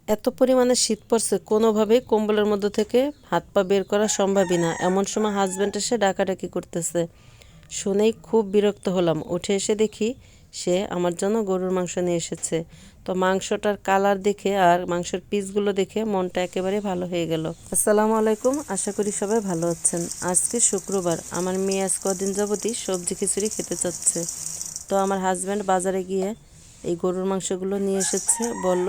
এত পরিমাণে শীত পড়ছে, কোনোভাবেই কম্বলের মধ্যে থেকে হাত পা বের করা সম্ভবই না। এমন সময় হাজব্যান্ড এসে ডাকাডাকি করতেছে, শুনেই খুব বিরক্ত হলাম। উঠে এসে দেখি সে আমার জন্য গরুর মাংস নিয়ে এসেছে। তো মাংসটার কালার দেখে আর মাংসের পিসগুলো দেখে মনটা একেবারে ভালো হয়ে গেল। আসসালামু আলাইকুম, আশা করি সবাই ভালো আছেন। আজকে শুক্রবার, আমার মেয়ে আজ কদিন যাবতই সবজি খিচুড়ি খেতে চাচ্ছে। তো আমার হাজব্যান্ড বাজারে গিয়ে এই গরুর মাংসগুলো নিয়ে এসেছে, বলল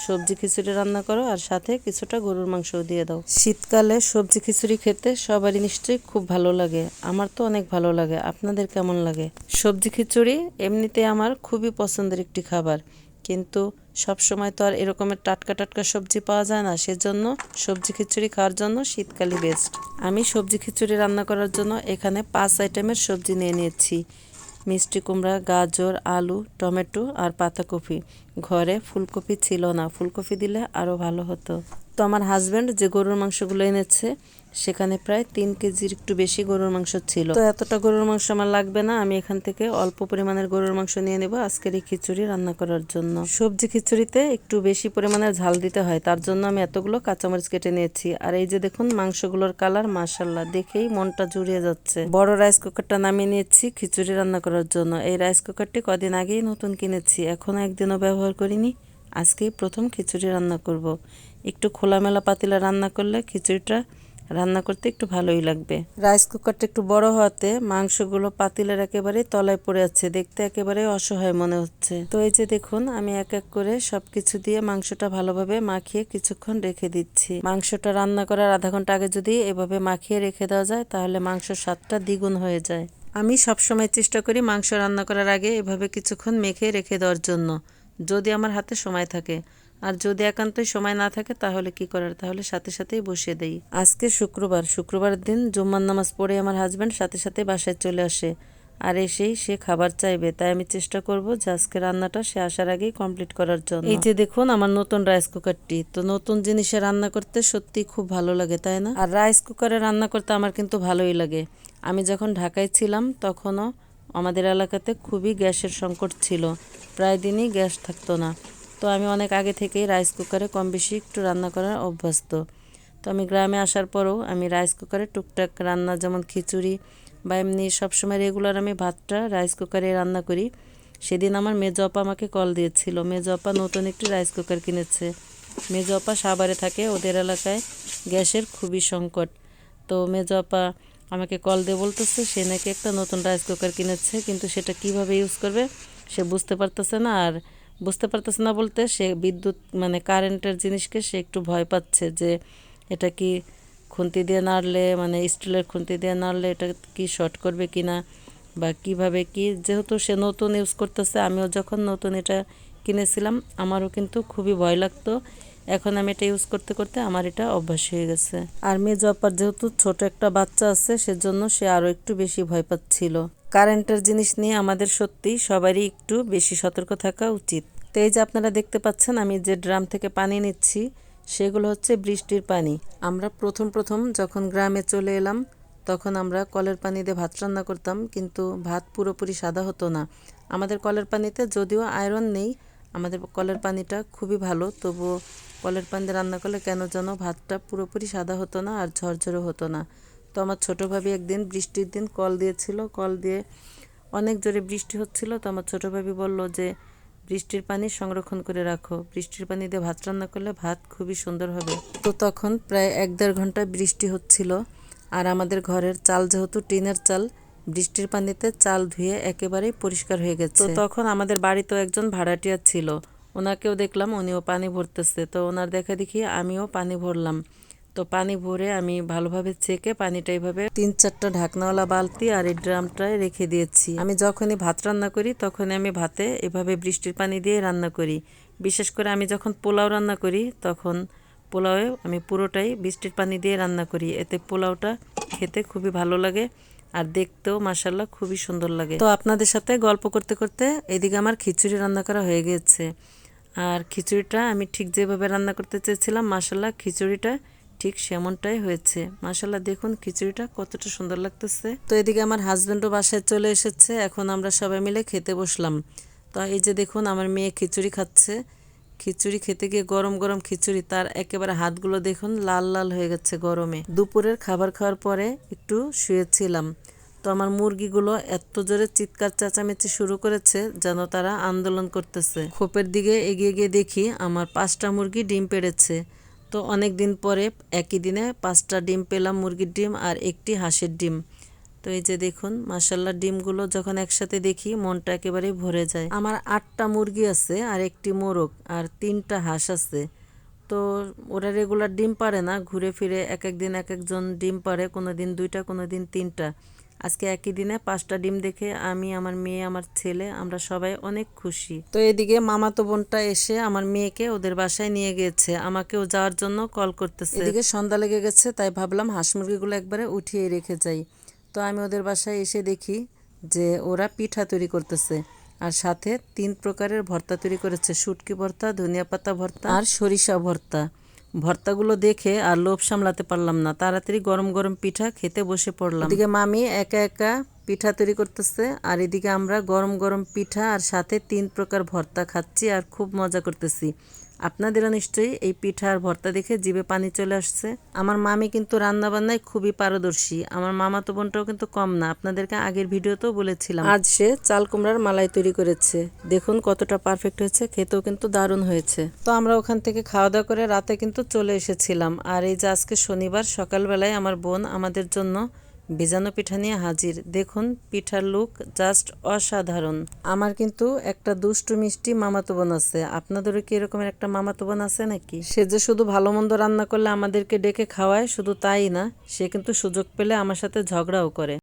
সবজি খিচুড়ি রান্না করো আর সাথে কিছুটা গরুর মাংসও দিয়ে দাও। শীতকালে সবজি খিচুড়ি খেতে সবারই নিশ্চয়ই খুব ভালো লাগে, আমার তো অনেক ভালো লাগে। আপনাদের কেমন লাগে? সবজি খিচুড়ি এমনিতে আমার খুবই পছন্দের একটি খাবার, কিন্তু সব সময় তো আর এরকমের টাটকা টাটকা সবজি পাওয়া যায় না, সেজন্য সবজি খিচুড়ি খাওয়ার জন্য শীতকালই বেস্ট। আমি সবজি খিচুড়ি রান্না করার জন্য এখানে 5 আইটেমের সবজি নিয়ে নিয়েছি। মিষ্টি কুমড়া, গাজর, আলু, টমেটো আর পাতাকপি। ঘরে ফুলকপি ছিল না, ফুলকপি দিলে আরও ভালো হতো। তো আমার হাজব্যান্ড যে গরুর মাংসগুলো এনেছে সেখানে প্রায় 3 কেজির একটু বেশি গরুর মাংস ছিল। তো এতটা গরুর মাংস আমার লাগবে না, আমি এখান থেকে অল্প পরিমাণের গরুর মাংস নিয়ে নেব আজকের এই খিচুড়ি রান্না করার জন্য। সবজি খিচুড়িতে একটু বেশি পরিমাণের ঝাল দিতে হয়, তার জন্য আমি এতগুলো কাঁচামরিচ কেটে নিয়েছি। আর এই যে দেখুন মাংসগুলোর কালার, মাশাআল্লাহ, দেখেই মনটা জুড়িয়ে যাচ্ছে। বড় রাইস কুকারটা নামিয়ে নিয়েছি খিচুড়ি রান্না করার জন্য। এই রাইস কুকারটি কদিন আগেই নতুন কিনেছি, এখনো একদিনও ব্যবহার করিনি। আজকেই প্রথম খিচুড়ি রান্না করব। একটু খোলামেলা পাতিলা রান্না করলে খিচুড়িটা রান্না করতে একটু ভালোই লাগবে। রাইস কুকারটা একটু বড় হওয়াতে মাংসগুলো পাতিলের একেবারে তলায় পড়ে আছে, দেখতে একেবারে অসহায় মনে হচ্ছে। তো এই যে দেখুন আমি এক এক করে সবকিছু দিয়ে মাংসটা ভালোভাবে মাখিয়ে কিছুক্ষণ রেখে দিচ্ছি। মাংসটা রান্না করার আধা ঘন্টা আগে যদি এভাবে মাখিয়ে রেখে দেওয়া যায় তাহলে মাংসের স্বাদটা দ্বিগুণ হয়ে যায়। আমি সবসময় চেষ্টা করি মাংস রান্না করার আগে এভাবে কিছুক্ষণ মেখে রেখে দেওয়ার জন্য, যদি আমার হাতে সময় থাকে। আর যদি একান্তই সময় না থাকে তাহলে কি করার, তাহলে সাথে সাথেই বসিয়ে দেই। আজকে শুক্রবার, শুক্রবারের দিন জুম্মার নামাজ পড়ে আমার হাজব্যান্ড সাথে সাথে বাসায় চলে আসে। আর এসেই সে খাবার চাইবে, তাই আমি চেষ্টা করব যে আজকে রান্নাটা সে আসার আগেই কমপ্লিট করার জন্য। এই যে দেখুন আমার নতুন রাইস কুকারটি, তো নতুন জিনিসে রান্না করতে সত্যি খুব ভালো লাগে, তাই না? আর রাইস কুকারে রান্না করতে আমার কিন্তু ভালোই লাগে। আমি যখন ঢাকায় ছিলাম তখনও আমাদের এলাকাতে খুবই গ্যাসের সংকট ছিল, প্রায় দিনই গ্যাস থাকতো না। তো আমি অনেক আগে থেকেই রাইস কুকারে কম বেশি একটু রান্না করার অভ্যস্ত। তো আমি গ্রামে আসার পরেও আমি রাইস কুকারে টুকটাক রান্না, যেমন খিচুড়ি বা এমনি সবসময় রেগুলার আমি ভাতটা রাইস কুকারে রান্না করি। সেদিন আমার মেজো আপা আমাকে কল দিয়েছিল, মেজো আপা নতুন একটি রাইস কুকার কিনেছে। মেজো আপা সাভারে থাকে, ওদের এলাকায় গ্যাসের খুবই সংকট। তো মেজো আপা আমাকে কল দিয়ে বলতেছে সে নাকি একটা নতুন রাইস কুকার কিনেছে, কিন্তু সেটা কিভাবে ইউজ করবে সে বুঝতে পারতেছে না। আর বুঝতে পারতেছে না বলতে, সে বিদ্যুৎ মানে কারেন্টের জিনিসকে সে একটু ভয় পাচ্ছে যে এটা কি খুন্তি দিয়ে নাড়লে, মানে স্টিলের খুন্তি দিয়ে নাড়লে এটা কি শর্ট করবে কি না, বা কিভাবে কি। যেহেতু সে নতুন ইউজ করতেছে, আমিও যখন নতুন এটা কিনেছিলাম আমারও কিন্তু খুবই ভয় লাগতো। এখন আমি এটা ইউজ করতে করতে আমার এটা অভ্যাস হয়ে গেছে। আর মেজো আপার যেহেতু ছোট একটা বাচ্চা আছে সেজন্য সে আরও একটু বেশি ভয় পাচ্ছিল। কারেন্টের জিনিস নিয়ে আমাদের সত্যি সবারই একটু বেশি সতর্ক থাকা উচিত। তো এই যে আপনারা দেখতে পাচ্ছেন আমি যে ড্রাম থেকে পানি নিচ্ছি সেগুলো হচ্ছে বৃষ্টির পানি। আমরা প্রথম প্রথম যখন গ্রামে চলে এলাম তখন আমরা কলের পানি দিয়ে ভাত রান্না করতাম, কিন্তু ভাত পুরোপুরি সাদা হতো না। আমাদের কলের পানিতে যদিও আয়রন নেই, আমাদের কলের পানিটা খুবই ভালো, তবুও কলের পানি দিয়ে রান্না করলে কেন যেন ভাতটা পুরোপুরি সাদা হতো না আর ঝরঝরে হতো না। তো আমার ছোটো ভাবি একদিন বৃষ্টির দিন কল দিয়েছিল, কল দিয়ে অনেক জোরে বৃষ্টি হচ্ছিল। তো আমার ছোটো ভাবি বলল যে বৃষ্টির পানি সংরক্ষণ করে রাখো, বৃষ্টির পানি দিয়ে ভাত রান্না করলে ভাত খুবই সুন্দর হবে। তো তখন প্রায় 1-1.5 ঘন্টা বৃষ্টি হচ্ছিল। আর আমাদের ঘরের চাল যেহেতু টিনের চাল, বৃষ্টির পানিতে চাল ধুয়ে একেবারেই পরিষ্কার হয়ে গেছে। তো তখন আমাদের বাড়িতেও একজন ভাড়াটিয়া ছিল, ওনাকেও দেখলাম উনিও পানি ভরতেছে। তো ওনার দেখা দেখি আমিও পানি ভরলাম। তো পানি ভরে আমি ভালোভাবে ছেঁকে পানিটা এইভাবে 3-4টা ঢাকনাওয়ালা বালতি আর এই ড্রামটায় রেখে দিয়েছি। আমি যখনই ভাত রান্না করি তখনই আমি ভাতে এভাবে বৃষ্টির পানি দিয়ে রান্না করি। বিশেষ করে আমি যখন পোলাও রান্না করি তখন পোলাওয়ে আমি পুরোটাই বৃষ্টির পানি দিয়ে রান্না করি, এতে পোলাওটা খেতে খুবই ভালো লাগে আর দেখতেও মাশাআল্লাহ খুবই সুন্দর লাগে। তো আপনাদের সাথে গল্প করতে করতে এদিকে আমার খিচুড়ি রান্না করা হয়ে গিয়েছে। আর খিচুড়িটা আমি ঠিক যেভাবে রান্না করতে চেয়েছিলাম মাশাআল্লাহ খিচুড়িটা ঠিক সেমনটাই হয়েছে। মাশাআল্লাহ দেখুন খিচুড়িটা কতটা সুন্দর লাগতেছে। তো এদিকে আমার হাজব্যান্ডও বাসায় চলে এসেছে, এখন আমরা সবাই মিলে খেতে বসলাম। তো এই যে দেখুন আমার মেয়ে খিচুড়ি খাচ্ছে, খিচুড়ি খেতে গিয়ে গরম গরম খিচুড়ি, তার একেবারে হাতগুলো দেখুন লাল লাল হয়ে গেছে গরমে। দুপুরের খাবার খাওয়ার পরে একটু শুয়েছিলাম, তো আমার মুরগিগুলো এত জোরে চিৎকার চেঁচামেচি শুরু করেছে যেন তারা আন্দোলন করতেছে। খোপের দিকে এগিয়ে গিয়ে দেখি আমার 5টা মুরগি ডিম পেড়েছে। তো অনেক দিন পরে একই দিনে 5টা ডিম পেলাম, মুরগির ডিম আর একটি হাঁসের ডিম। তো এই যে দেখুন মাশাল্লাহ, ডিমগুলো যখন একসাথে দেখি মনটা একেবারেই ভরে যায়। আমার 8টা মুরগি আছে আর একটি মোরগ আর 3টা হাঁস আছে। তো ওরা রেগুলার ডিম পারে না, ঘুরে ফিরে এক একদিন এক একজন ডিম পারে, কোনো দিন 2টা কোনো দিন 3টা। আজকে একই দিনে 5টা ডিম দেখে আমি, আমার মেয়ে, আমার ছেলে, আমরা সবাই অনেক খুশি। তো এদিকে মামাতো বোনটা এসে আমার মেয়েকে ওদের বাসায় নিয়ে গিয়েছে, আমাকেও যাওয়ার জন্য কল করতেছে। এদিকে সন্ধ্যা লেগে গেছে, তাই ভাবলাম হাঁস মুরগিগুলো একবারে উঠিয়ে রেখে যাই। তো আমি ওদের বাসায় এসে দেখি যে ওরা পিঠা তৈরি করতেছে আর সাথে 3 প্রকারের ভর্তা তৈরি করেছে, শুটকি ভর্তা, ধনিয়া পাতা ভর্তা আর সরিষা ভর্তা। ভর্তাগুলো দেখে আর লোভ সামলাতে পারলাম না, তাড়াতাড়ি গরম গরম পিঠা খেতে বসে পড়লাম। এদিকে মামি একা একা পিঠা তৈরি করতেছে আর এদিকে আমরা গরম গরম পিঠা আর সাথে 3 প্রকার ভর্তা খাচ্ছি আর খুব মজা করতেছি। আপনাদেরও নিশ্চয়ই এই পিঠা আর ভর্তা দেখে জিভে পানি চলে আসছে। আমার মামি কিন্তু রান্না বান্নায় খুবই পারদর্শী, আমার মামাতো বোনটাও কিন্তু কম না, আপনাদেরকে আগের ভিডিওতেও বলেছিলাম। আজ সে চাল কুমড়ার মালাই তৈরি করেছে, দেখুন কতটা পারফেক্ট হয়েছে, খেতেও কিন্তু দারুণ হয়েছে। তো আমরা ওখান থেকে খাওয়া দাওয়া করে রাতে কিন্তু চলে এসেছিলাম। আর এই যে আজকে শনিবার সকালবেলায় আমার বোন আমাদের জন্য ভিজানো পিঠা নিয়ে হাজির। দেখুন পিঠার লুক জাস্ট অসাধারণ। আমার কিন্তু একটা দুষ্টু মিষ্টি মামাতো বোন আছে, আপনাদেরও কি এরকমের একটা মামাতো বোন আছে নাকি? সে যে শুধু ভালো মন্দ রান্না করলে আমাদেরকে ডেকে খাওয়ায়, শুধু তাই না, সে কিন্তু সুযোগ পেলে আমার সাথে ঝগড়াও করে।